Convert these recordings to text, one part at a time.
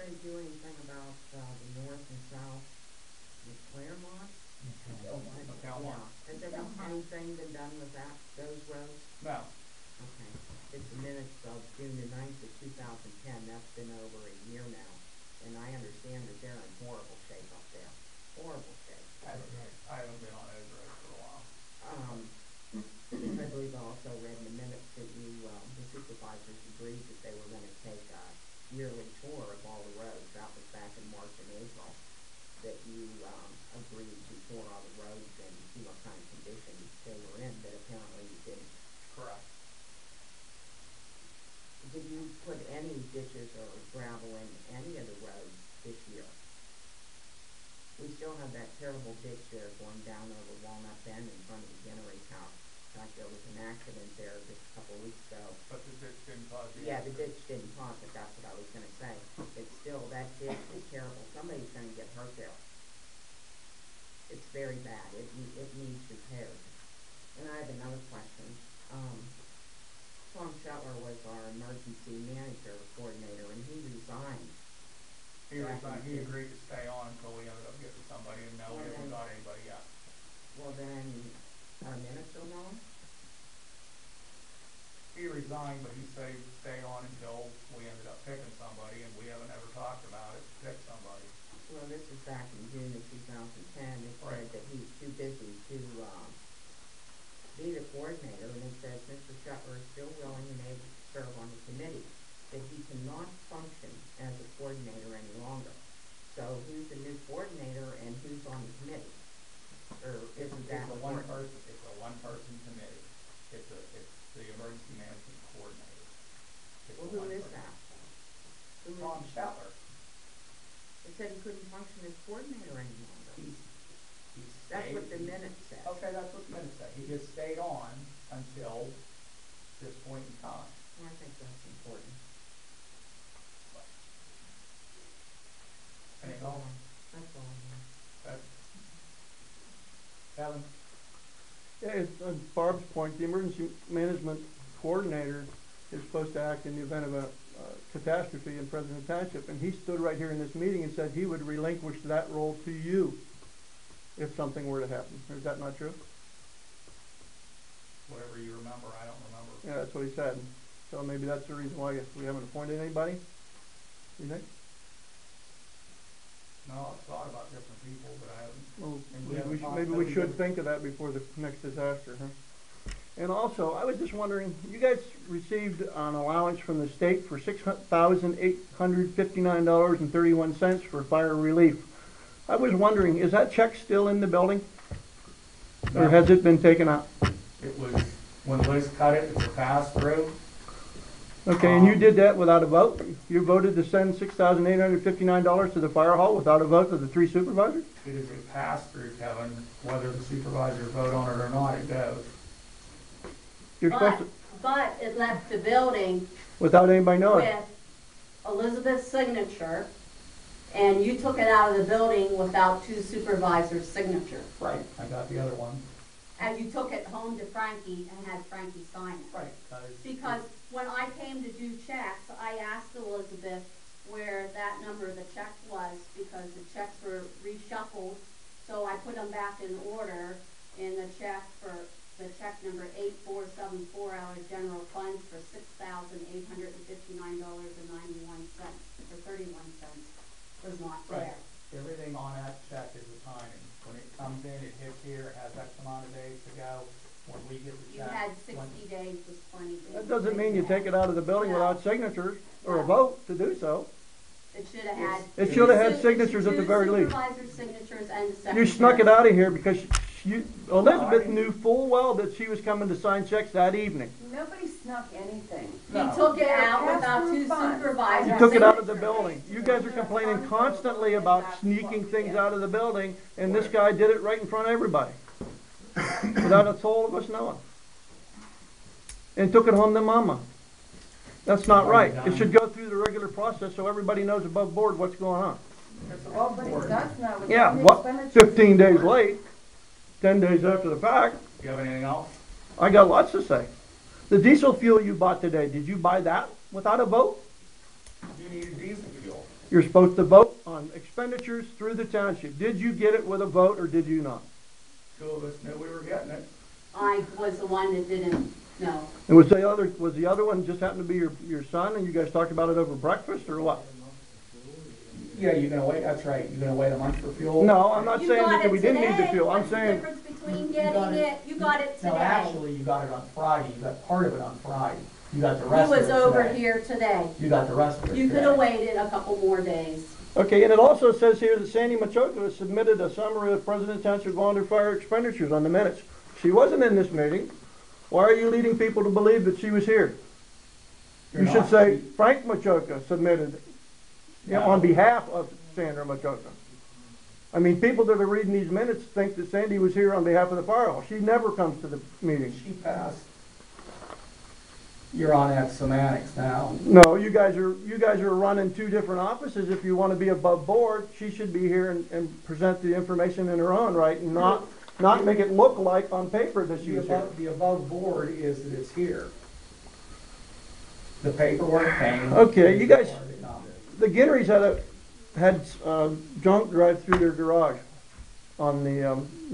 anybody do anything about the north and south with Claremont? McCalmont. Yeah. Has there been anything been done with those roads? No. Okay. It's the minutes of June the 9th of 2010. That's been over a year now. And I understand that they're in horrible shape up there. Horrible shape. I haven't been on those roads for a while. I believe I also read in the minutes that the supervisors agreed that they were going to take a yearly tour of all the roads. That was back in March and April, that you agreed to tour all the roads and see what kind of condition they were in, but apparently you didn't. Correct. Did you put any ditches or gravel in any of the roads this year? We still have that terrible ditch there going down over Walnut Bend in front of the Ginnery's house. In fact, there was an accident there just a couple of weeks ago. But the ditch didn't cause the Yeah, accident. the ditch didn't cause it, that's what I was gonna say. But still, that ditch is terrible. Somebody's gonna get hurt there. It's very bad. It needs repaired. And I have another question. Tom Shetler was our emergency manager coordinator, and he resigned. He resigned. He agreed to stay on until we ended up getting somebody, and now we haven't got anybody yet. Well, then, our minutes are wrong? He resigned, but he said he would stay on until we ended up picking somebody, and we haven't ever talked about it to pick somebody. Well, this is back in June of 2010. It Right. said that he's too busy to be the coordinator, and it says Mr. Shetler is still willing and able to serve on the committee, that he cannot function as a coordinator any longer. So who's the new coordinator and who's on the committee? Or isn't that It's a important? one-person committee. It's the emergency management coordinator. Well, who is that? Who is Tom Shetler. It said he couldn't function as coordinator any longer. He's That's stayed. what the minutes said. Okay, that's what the minutes say. He just stayed on until this point in time. Well, I think that's important. Anything else? That's all I have. Kevin? Yeah, it's, on Barb's point, the emergency management coordinator is supposed to act in the event of a catastrophe in President Township, and he stood right here in this meeting and said he would relinquish that role to you if something were to happen. Is that not true? Whatever you remember, I don't remember. Yeah, that's what he said. So maybe that's the reason why we haven't appointed anybody, you think? No, I've thought about different people, but I haven't. Well, And we haven't maybe we talked should about- think of that before the next disaster, huh? And also, I was just wondering, you guys received an allowance from the state for $6,859.31 for fire relief. I was wondering, is that check still in the building? Or has it been taken out? It was, when Liz cut it, it's a pass-through. Okay, and you did that without a vote? You voted to send $6,859 to the fire hall without a vote of the 3 supervisors? It is a pass-through, Kevin. Whether the supervisors vote on it or not, it goes. You're supposed to, But it left the building without anybody knowing? with Elizabeth's signature, and you took it out of the building without 2 supervisors' signatures. Right. I got the other one. And you took it home to Frankie and had Frankie sign it. Right. Because when I came to do checks, I asked Elizabeth where that number of the check was, because the checks were reshuffled. So I put them back in order in the check number 8474 out of general funds for $6,859.91 or 31 cents was not Right. there. Everything on that check is the timing. When it comes in, it hits here, it has X amount of days to go. When we get the You check. had 60 days was plenty. That doesn't mean you take it out of the building No. without signatures or a No. vote to do so. It should have had. It should have had signatures at the very least. 2 supervisor signatures and the secretary. You snuck it out of here because Elizabeth knew full well that she was coming to sign checks that evening. Nobody snuck anything. You took it out They're without 2 pass-through funds. supervisors. You took it out of the signatures. building. You guys are complaining constantly about sneaking things out of the building, and this guy did it right in front of everybody. Without a soul of us knowing. And took it home to mama. That's not right. It should go through the regular process so everybody knows above board what's going on. Well, but it does know. It's Yeah, on the what, expenditures 15 days report. late, 10 days after the fact, Do you have anything else? I got lots to say. The diesel fuel you bought today, did you buy that without a vote? You needed diesel fuel. You're supposed to vote on expenditures through the township. Did you get it with a vote or did you not? Two of us knew we were getting it. I was the one that didn't know. And was the other one just happened to be your son and you guys talked about it over breakfast or what? Yeah, you're gonna wait, that's right, you're gonna wait a month for fuel? No, I'm not You saying got that it we didn't need the today. fuel. I'm What's the saying, difference between You getting got it- it, you got it today. No, actually, you got it on Friday, you got part of it on Friday, you got the He rest of it was today. over here today. You got the rest of it You could today. have waited a couple more days. okay, and it also says here that Sandy Machokas submitted a summary of President Township volunteer fire expenditures on the minutes. She wasn't in this meeting. Why are you leading people to believe that she was here? You're You should not. say Frank Machoka submitted on behalf of Sandra Machoka. I mean, people that are reading these minutes think that Sandy was here on behalf of the fire hall. She never comes to the meetings. She passed. You're on that semantics now. No, you guys are running two different offices. If you want to be above board, she should be here and present the information in her own right and not make it look like on paper that she was here. The above board is that it's here. The paperwork came. Okay, you guys- Did not. The Ginnerys had junk drive through their garage on the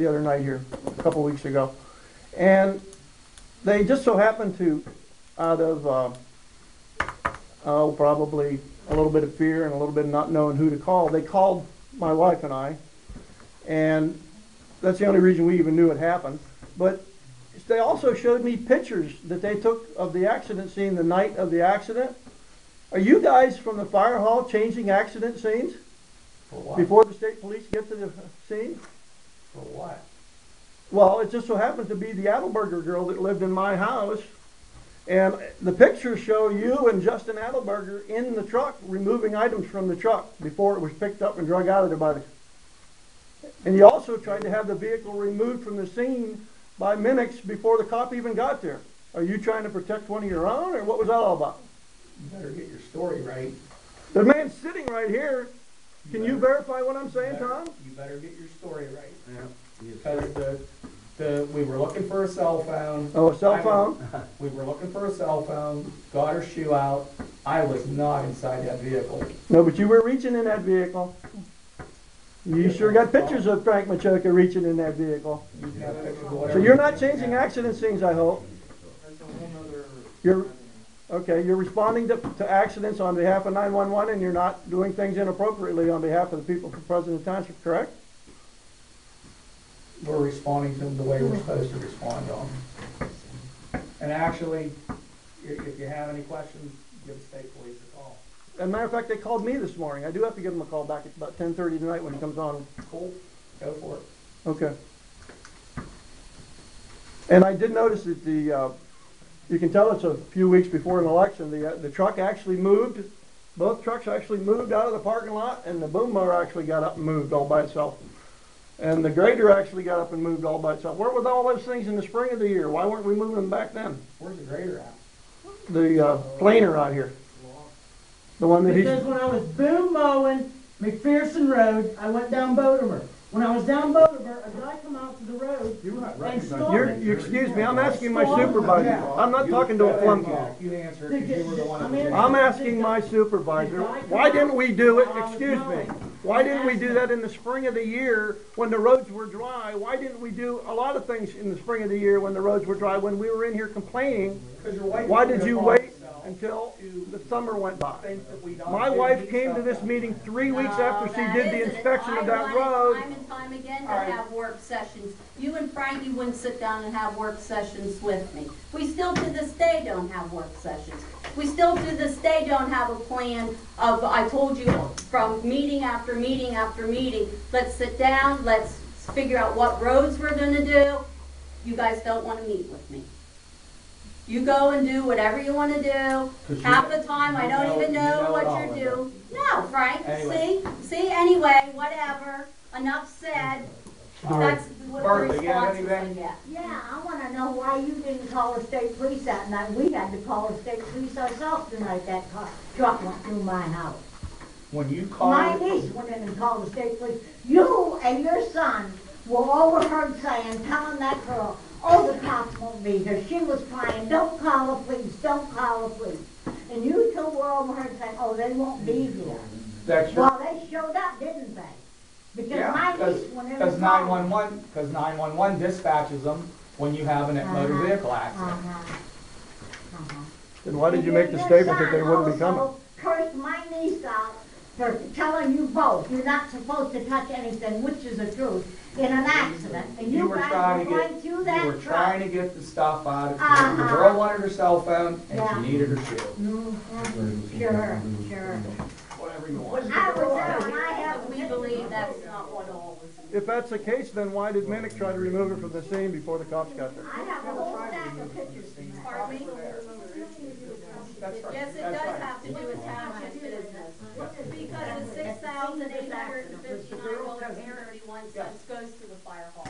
other night here, a couple weeks ago. And they just so happened to, out of, probably a little bit of fear and a little bit of not knowing who to call, they called my wife and I. And that's the only reason we even knew it happened. But they also showed me pictures that they took of the accident scene the night of the accident. Are you guys from the fire hall changing accident scenes For what? before the state police get to the scene? For what? Well, it just so happened to be the Adelberger girl that lived in my house. And the pictures show you and Justin Adelberger in the truck removing items from the truck before it was picked up and drug out of there by the... And you also tried to have the vehicle removed from the scene by minutes before the cop even got there. Are you trying to protect one of your own, or what was that all about? You better get your story right. The man's sitting right here. Can you verify what I'm saying, Tom? You better get your story right. Because we were looking for a cell phone. Oh, a cell phone? We were looking for a cell phone, got her shoe out. I was not inside that vehicle. No, but you were reaching in that vehicle. You sure got pictures of Frank Machoka reaching in that vehicle. You can have pictures of So whatever you're you not want. changing accident scenes, I hope. You're, okay, you're responding to accidents on behalf of 911 and you're not doing things inappropriately on behalf of the people from President Township, correct? We're responding to them the way we're supposed to respond to them. And actually, if you have any questions, give the state police a call. As a matter of fact, they called me this morning. I do have to give them a call back at about 10:30 tonight when he comes on. Cool, go for it. Okay. And I did notice that you can tell it's a few weeks before an election, the truck actually moved. Both trucks actually moved out of the parking lot, and the boom mower actually got up and moved all by itself. And the grader actually got up and moved all by itself. Where were all those things in the spring of the year? Why weren't we moving them back then? Where's the grader at? The planer out here. The one that Because he's... when I was boom mowing McPherson Road, I went down Bodemer. When I was down Bodemer, a guy come out to the road and started. You excuse me, I'm asking my supervisor. I'm not talking to a flunky. You answer it because you were the one that was in. I'm asking my supervisor, why didn't we do it, excuse me, why didn't we do that in the spring of the year when the roads were dry? Why didn't we do a lot of things in the spring of the year when the roads were dry, when we were in here complaining? Because your wife Why took did it you upon wait herself until to the summer went by? think that we don't My do wife these came to stuff this down meeting there. 3 weeks after she that did the isn't it. inspection of that I road. wanted time and time again to All right. have work sessions. You and Frankie wouldn't sit down and have work sessions with me. We still to this day don't have work sessions. We still to this day don't have a plan of, I told you, from meeting after meeting after meeting, let's sit down, let's figure out what roads we're gonna do. You guys don't wanna meet with me. You go and do whatever you wanna do. Half the time, I don't even know what you're doing. No, Frank, Anyway. see, anyway, whatever, enough said. That's what the Bertha, you have responses I anything? get. Yeah, I wanna know why you didn't call the state police that night. We had to call the state police ourselves the night that truck went through my house. When you My called, niece went in and called the state police. You and your son were overheard saying, telling that girl, oh, the cops won't be here. She was crying, don't call the police, don't call the police. And you two were overheard saying, oh, they won't be here. That's your, Well, they showed up, didn't they? Because yeah, my niece went in. because and called. 911 dispatches them when you have a motor Uh-huh. vehicle accident. Then why did you And make the your statement that son they wouldn't be coming? also cursed my niece out for telling you both, you're not supposed to touch anything, which is the truth, in an accident, and you were guys trying were to going through You that were truck. trying to get the stuff out of, the Uh-huh. girl wanted her cell phone and Yeah. she needed her shoe. Sure. Whatever you want. I was there and I have. But we believe that's not what all was. If that's the case, then why did Minnick try to remove her from the scene before the cops got there? I have a whole stack of pictures. Pardon me? That's right. Yes, it That's does right. have to do with township business, because the $6,859.31 goes to the fire hall.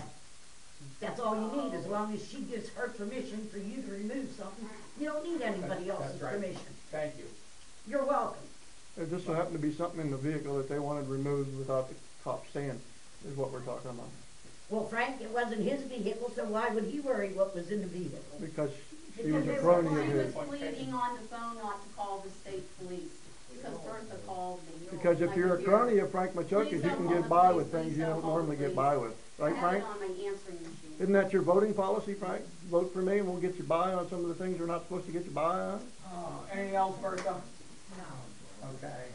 That's all you need, as long as she gives her permission for you to remove something. You don't need anybody else's That's right. permission. Thank you. You're welcome. It just so happened to be something in the vehicle that they wanted removed without the cops seeing, is what we're talking about. Well, Frank, it wasn't his vehicle, so why would he worry what was in the vehicle? Because she Because was a they crony were of She his. was pleading on the phone not to call the state police, because Bertha called me. Because if you're a crony of Frank Machokas, you can get by with things you don't normally get by with. Right, I Frank? have it on my answering machine. Isn't that your voting policy, Frank? Vote for me and we'll get you by on some of the things we're not supposed to get you by on? Anything else, Bertha? No. Okay.